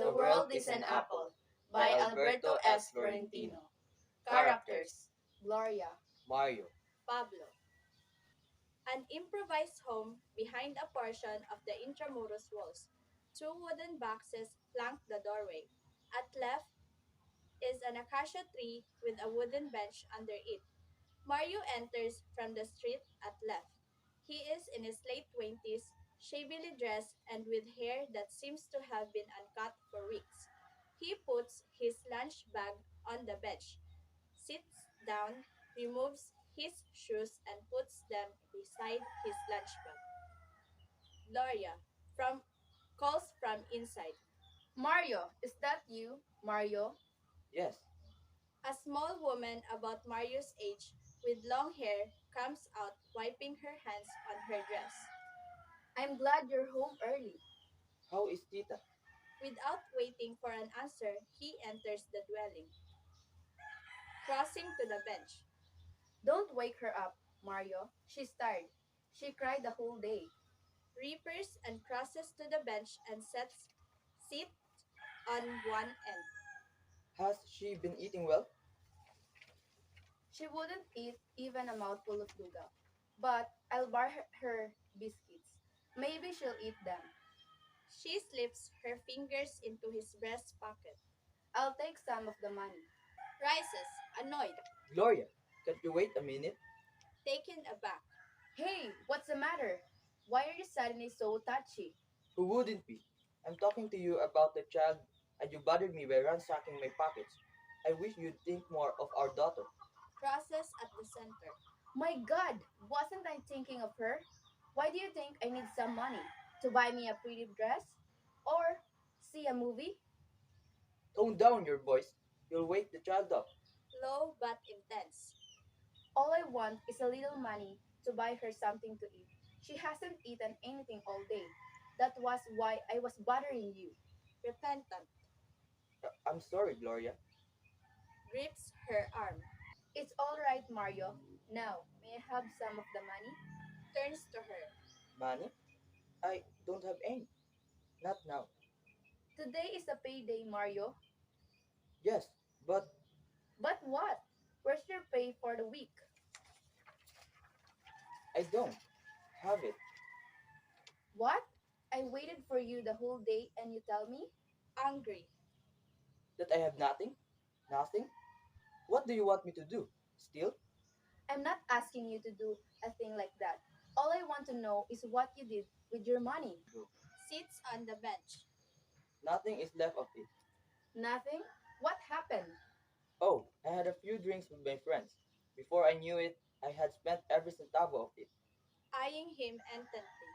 The World is an Apple by Alberto Florentino. Characters: Gloria, Mario. Pablo. An improvised home behind a portion of the intramuros walls. Two wooden boxes flank the doorway. At left is an acacia tree with a wooden bench under it. Mario enters from the street at left. He is in his late 20s, shabily dressed and with hair that seems to have been uncut for weeks. He puts his lunch bag on the bench, sits down, removes his shoes, and puts them beside his lunch bag. Gloria from calls from inside. Mario, is that you? Mario? Yes, A small woman about Mario's age with long hair comes out wiping her hands on her dress. I'm glad you're home early. how is Tita? Without waiting for an answer, he enters the dwelling, crossing to the bench. Don't wake her up, Mario. She's tired. She cried the whole day. Reapers and crosses to the bench and sets seat on one end. Has she been eating well? She wouldn't eat even a mouthful of lugaw. But I'll buy her biscuits. Maybe she'll eat them. She slips her fingers into his breast pocket, I'll take some of the money. rises, annoyed, Gloria, can't you wait a minute? taken aback. Hey, what's the matter? Why are you suddenly so touchy? Who wouldn't be? I'm talking to you about the child and you bothered me by ransacking my pockets. I wish you'd think more of our daughter. Crosses at the center. My God, wasn't I thinking of her? Why do you think I need some money? To buy me a pretty dress? Or see a movie? Tone down your voice. You'll wake the child up. Low but intense. All I want is a little money to buy her something to eat. She hasn't eaten anything all day. That was why I was bothering you. Repentant. I'm sorry, Gloria. Grips her arm. It's all right, Mario. Now, may I have some of the money? Turns to her. Money? I don't have any. Not now. Today is a payday, Mario. Yes, but But what? Where's your pay for the week? I don't have it. What? I waited for you the whole day and you tell me? Angry. That I have nothing? Nothing? What do you want me to do? Steal? I'm not asking you to do a thing like that. All I want to know is what you did with your money. No. Sits on the bench. Nothing is left of it. Nothing? What happened? Oh, I had a few drinks with my friends. Before I knew it, I had spent every centavo of it. Eyeing him intently.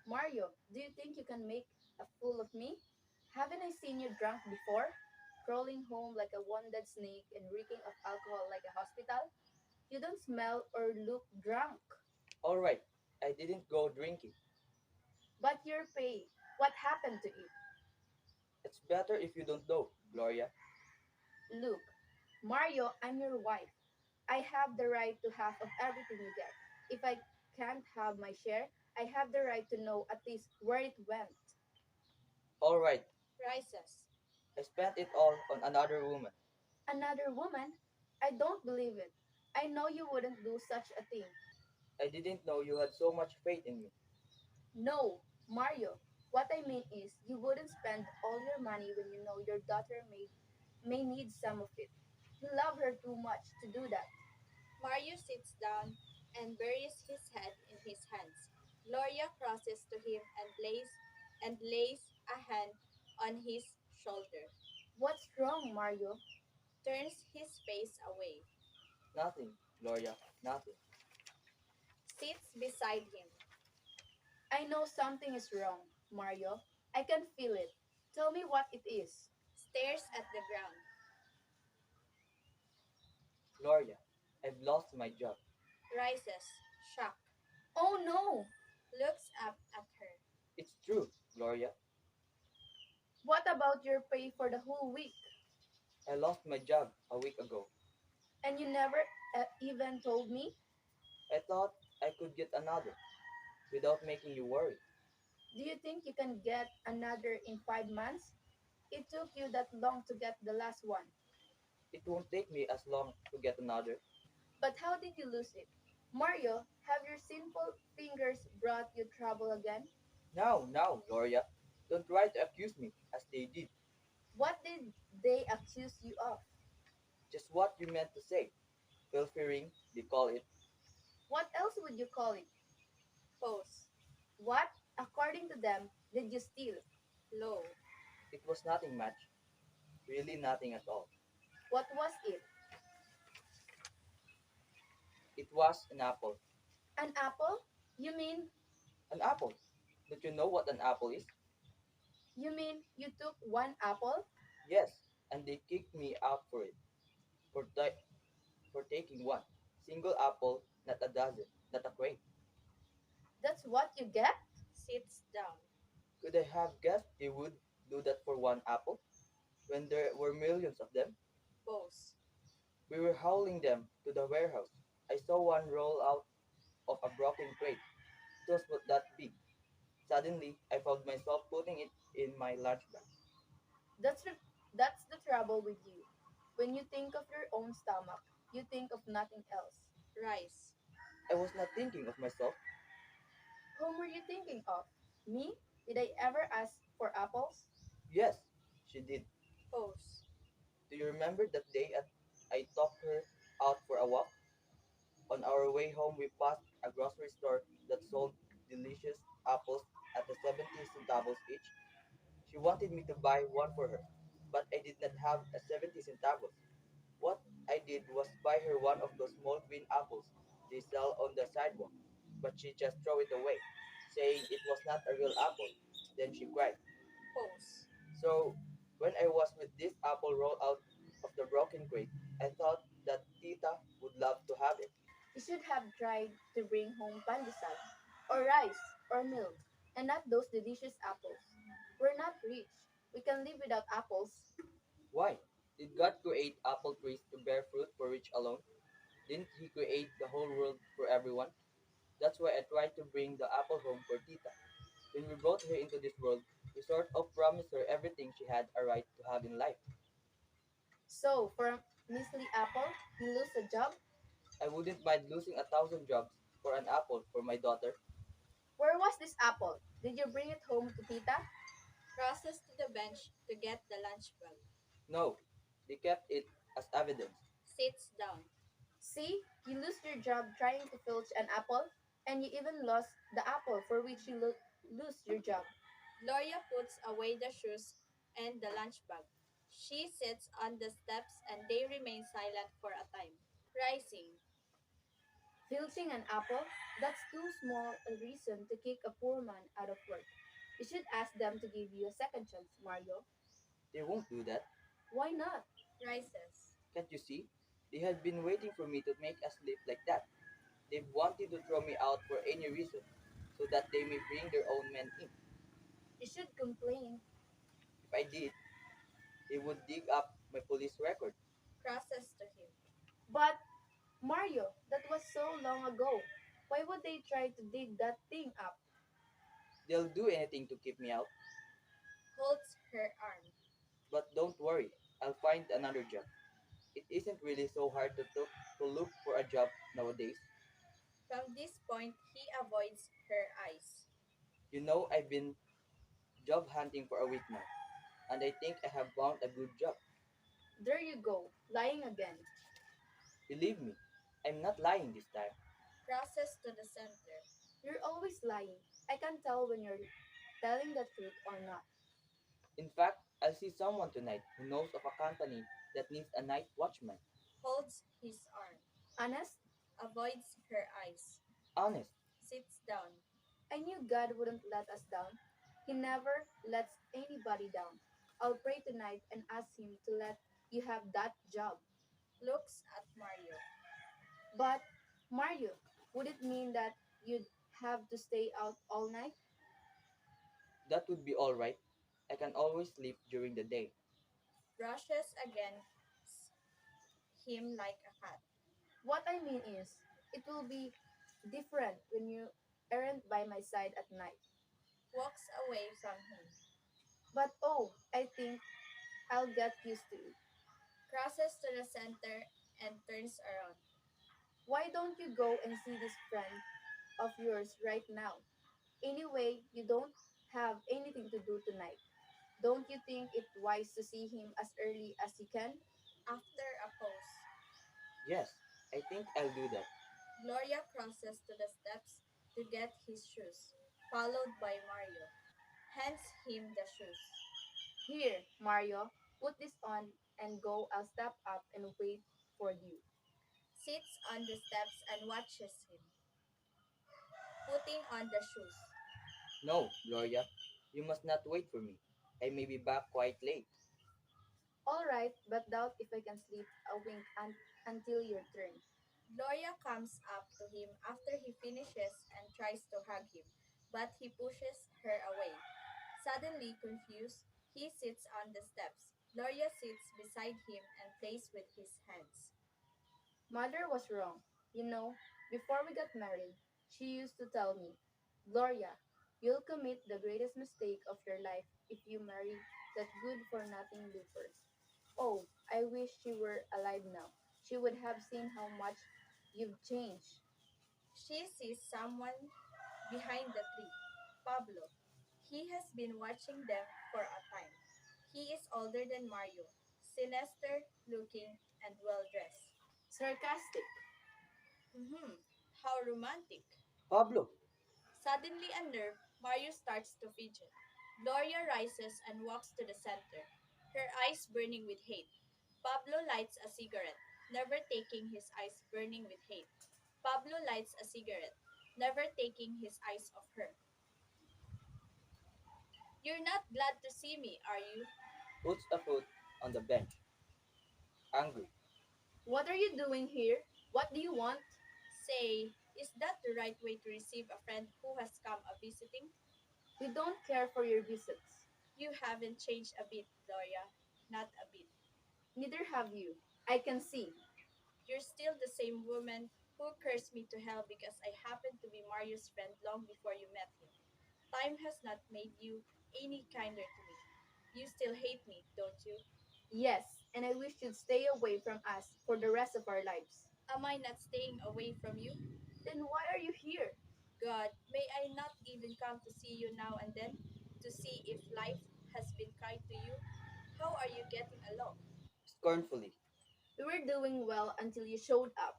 Mario, do you think you can make a fool of me? Haven't I seen you drunk before? Crawling home like a wounded snake and reeking of alcohol like a hospital? You don't smell or look drunk. All right, I didn't go drinking. But your pay, what happened to it? It's better if you don't know, Gloria. Look, Mario, I'm your wife. I have the right to half of everything you get. If I can't have my share, I have the right to know at least where it went. All right, Rises. I spent it all on another woman. Another woman? I don't believe it. I know you wouldn't do such a thing. I didn't know you had so much faith in me. No, Mario. What I mean is, you wouldn't spend all your money when you know your daughter may need some of it. You love her too much to do that. Mario sits down and buries his head in his hands. Gloria crosses to him and lays a hand on his shoulder. What's wrong, Mario? Turns his face away. Nothing, Gloria, nothing. Sits beside him. I know something is wrong, Mario. I can feel it. Tell me what it is. Stares at the ground. Gloria, I've lost my job. Rises. Shocked. Oh no! Looks up at her. It's true, Gloria. What about your pay for the whole week? I lost my job a week ago. And you never even told me? I thought I could get another without making you worry. Do you think you can get another in 5 months? It took you that long to get the last one. It won't take me as long to get another. But how did you lose it? Mario, have your sinful fingers brought you trouble again? Now, now, Gloria, don't try to accuse me as they did. What did they accuse you of? Just what you meant to say. Pilfering, they call it. What else would you call it? Pose. What, according to them, did you steal? Low. It was nothing much. Really nothing at all. What was it? It was an apple. An apple? You mean An apple. Don't you know what an apple is? you took one apple? Yes, and they kicked me out for it. For, ti- for taking one. Single apple, not a dozen, not a crate. That's what you get? Sits down. Could I have guessed they would do that for one apple when there were millions of them? Pose. We were hauling them to the warehouse. I saw one roll out of a broken crate. It was not that big. Suddenly, I found myself putting it in my lunch bag. That's the, that's the trouble with you. When you think of your own stomach, you think of nothing else. Rise. I was not thinking of myself. Whom were you thinking of? Me? Did I ever ask for apples? Yes, she did. Pose. Do you remember that day I took her out for a walk? On our way home, we passed a grocery store that sold delicious apples at the 70 centavos each. She wanted me to buy one for her, but I did not have a 70 centavos. What I did was buy her one of those small green apples they sell on the sidewalk, but she just threw it away, saying it was not a real apple. Then she cried. Pose. So, when I was with this apple roll out of the broken crate, I thought that Tita would love to have it. You should have tried to bring home pandesal, or rice, or milk, and not those delicious apples. We're not rich. We can live without apples. Why? Did God create apple trees to bear fruit for rich alone? Didn't He create the whole world for everyone? That's why I tried to bring the apple home for Tita. When we brought her into this world, we sort of promised her everything she had a right to have in life. So, for a measly apple, you lose a job? I wouldn't mind losing 1,000 jobs for an apple for my daughter. Where was this apple? Did you bring it home to Tita? Crosses to the bench to get the lunch bag. No, they kept it as evidence. Sits down. See, you lose your job trying to filch an apple, and you even lost the apple for which you lose your job. Gloria puts away the shoes and the lunch bag. She sits on the steps and they remain silent for a time. Rising. Filching an apple? That's too small a reason to kick a poor man out of work. You should ask them to give you a second chance, Mario. They won't do that. Why not? Rises. Can't you see? They had been waiting for me to make a slip like that. They've wanted to throw me out for any reason, so that they may bring their own men in. You should complain. If I did, they would dig up my police record. Crosses to him. But, Mario, that was so long ago. Why would they try to dig that thing up? They'll do anything to keep me out. Holds her arm. But don't worry, I'll find another job. It isn't really so hard to look for a job nowadays. From this point, he avoids her eyes. You know, I've been job hunting for a week now, and I think I have found a good job. There you go, lying again. Believe me, I'm not lying this time. Crosses to the center. You're always lying. I can tell when you're telling the truth or not. In fact, I'll see someone tonight who knows of a company that needs a night watchman. Holds his arm. Honest, Avoids her eyes. Honest, Sits down. I knew God wouldn't let us down. He never lets anybody down. I'll pray tonight and ask Him to let you have that job. Looks at Mario. But, Mario, would it mean that you'd have to stay out all night? that would be alright. I can always sleep during the day. Brushes against him like a cat. What I mean is, it will be different when you aren't by my side at night. Walks away from him. But oh, I think I'll get used to it. Crosses to the center and turns around. Why don't you go and see this friend of yours right now? Anyway, you don't have anything to do tonight. Don't you think it wise to see him as early as you can? After a pause, Yes, I think I'll do that. Gloria crosses to the steps to get his shoes, followed by Mario. Hands him the shoes. Here, Mario, put this on and go. I'll step up and wait for you. Sits on the steps and watches him, putting on the shoes. No, Gloria, you must not wait for me. I may be back quite late. All right, but doubt if I can sleep a wink until your turn. Gloria comes up to him after he finishes and tries to hug him, but he pushes her away. Suddenly confused, he sits on the steps. Gloria sits beside him and plays with his hands. Mother was wrong. You know, before we got married, she used to tell me, Gloria, you'll commit the greatest mistake of your life if you marry that good for nothing Looper. Oh, I wish she were alive now. She would have seen how much you've changed. She sees someone behind the tree. Pablo. He has been watching them for a time. He is older than Mario, sinister looking and well dressed. Sarcastic. How romantic. Pablo, Suddenly unnerved, Mario starts to fidget. Gloria rises and walks to the center, her eyes burning with hate. Pablo lights a cigarette, never taking his eyes burning with hate. Pablo lights a cigarette, never taking his eyes off her. You're not glad to see me, are you? puts a foot on the bench, angry. What are you doing here? What do you want? Say, is that the right way to receive a friend who has come a visiting? We don't care for your visits. You haven't changed a bit, Gloria. Not a bit. Neither have you. I can see. You're still the same woman who cursed me to hell because I happened to be Mario's friend long before you met him. Time has not made you any kinder to me. You still hate me, don't you? Yes, and I wish you'd stay away from us for the rest of our lives. Am I not staying away from you? Then why are you here? God, may I not even come to see you now and then to see if life has been kind to you? How are you getting along? Scornfully. We were doing well until you showed up.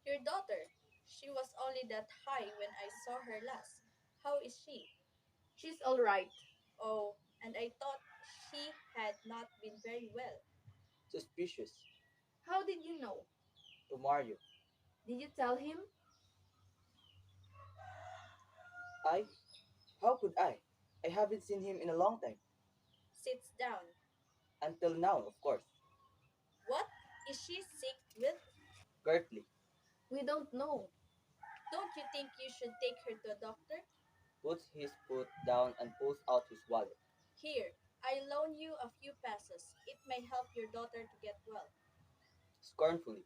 Your daughter. She was only that high when I saw her last. How is she? She's all right. Oh, and I thought she had not been very well. Suspicious. How did you know? To Mario. Did you tell him? I? How could I? I haven't seen him in a long time. Sits down. Until now, of course. What is she sick with? Curtly. We don't know. Don't you think you should take her to a doctor? Puts his foot down and pulls out his wallet. Here, I loan you a few pesos. It may help your daughter to get well. Scornfully.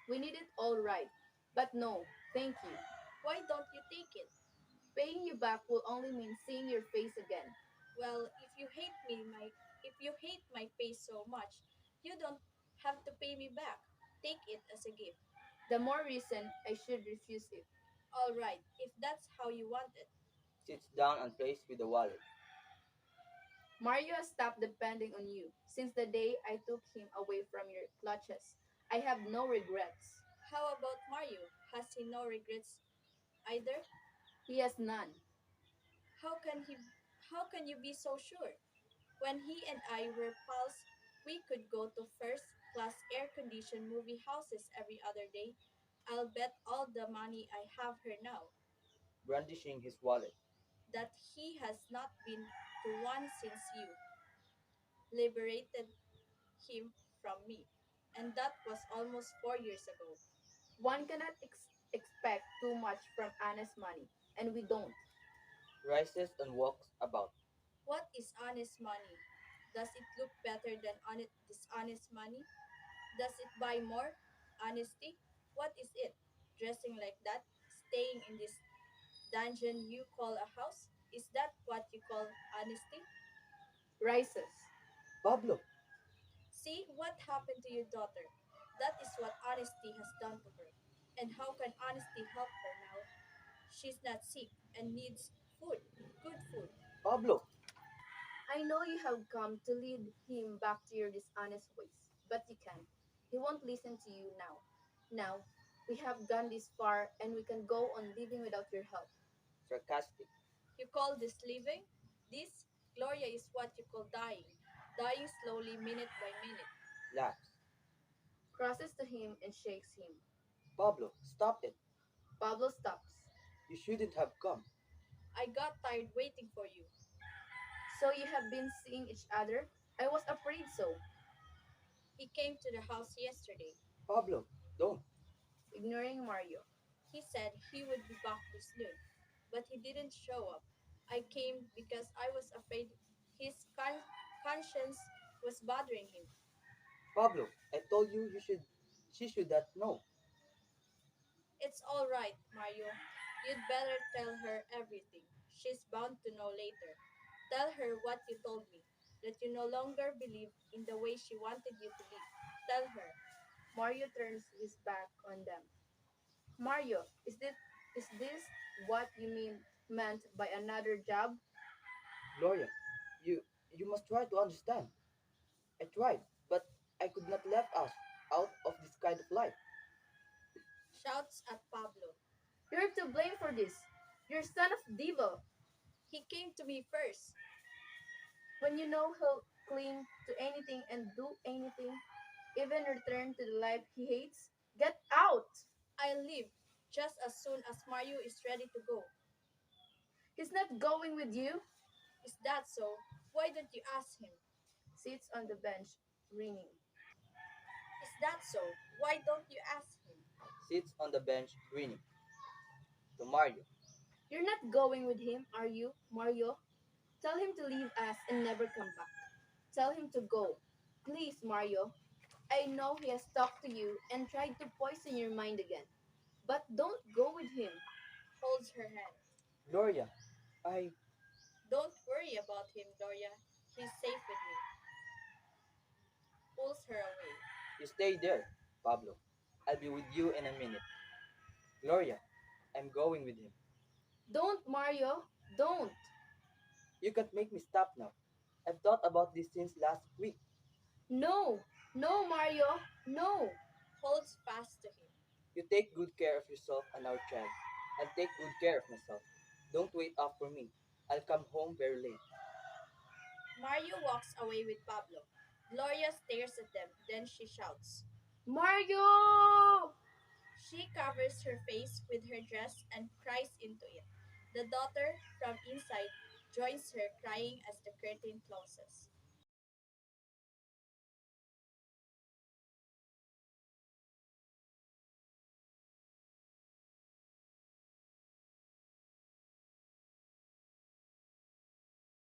We need it all right. But no, thank you. Why don't you take it? Paying you back will only mean seeing your face again. Well, if you hate my face so much, you don't have to pay me back. Take it as a gift. The more reason I should refuse it. All right, if that's how you want it. Sits down and plays with the wallet. Mario has stopped depending on you since the day I took him away from your clutches. I have no regrets. How about Mario? Has he no regrets either? He has none. How can he how can you be so sure? When he and I were pals, we could go to first class air conditioned movie houses every other day. I'll bet all the money I have here now Brandishing his wallet. that he has not been to one since you liberated him from me. And that was almost 4 years ago. One cannot expect too much from honest money, and we don't. Rises and walks about. What is honest money? Does it look better than dishonest money? Does it buy more? Honesty? What is it? Dressing like that? Staying in this dungeon you call a house? Is that what you call honesty? Rises. Pablo! See what happened to your daughter. That is what honesty has done to her. And how can honesty help her now? She's not sick and needs food, good food. Pablo, I know you have come to lead him back to your dishonest ways, but you can't. He won't listen to you now. Now, we have gone this far and we can go on living without your help. sarcastic, You call this living? This, Gloria, is what you call dying. Dying slowly, minute by minute. laughs. Crosses to him and shakes him. Pablo, stop it. Pablo stops. You shouldn't have come. I got tired waiting for you. So you have been seeing each other? I was afraid so. He came to the house yesterday. Pablo, don't. Ignoring Mario. He said he would be back this noon, but he didn't show up. I came because I was afraid his conscience was bothering him. Pablo, I told you she should not know. It's all right, Mario. You'd better tell her everything. She's bound to know later. Tell her what you told me, that you no longer believe in the way she wanted you to live. Tell her. Mario turns his back on them. Mario, is this what you meant by another job? Gloria, you you must try to understand. I tried, but I could not let us out of this kind of life. Shouts at Pablo. You're to blame for this. You're son of devil. He came to me first. When you know he'll cling to anything and do anything, even return to the life he hates, get out. I'll leave just as soon as Mario is ready to go. He's not going with you. Is that so? Why don't you ask him? Sits on the bench, grinning. Is that so? Why don't you ask him? Sits on the bench grinning. To Mario. You're not going with him, are you, Mario? Tell him to leave us and never come back. Tell him to go. Please, Mario. I know he has talked to you and tried to poison your mind again. But don't go with him. Holds her hand. Gloria, I Don't worry about him, Doria. He's safe with me. Pulls her away. you stay there, Pablo. I'll be with you in a minute. Gloria, I'm going with him. Don't, Mario. Don't. You can't make me stop now. I've thought about this since last week. No. No, Mario. No. Holds fast to him. You take good care of yourself and our child. I'll take good care of myself. Don't wait up for me. I'll come home very late. Mario walks away with Pablo. Gloria stares at them, then she shouts. Mario! She covers her face with her dress and cries into it. The daughter, from inside, joins her crying as the curtain closes.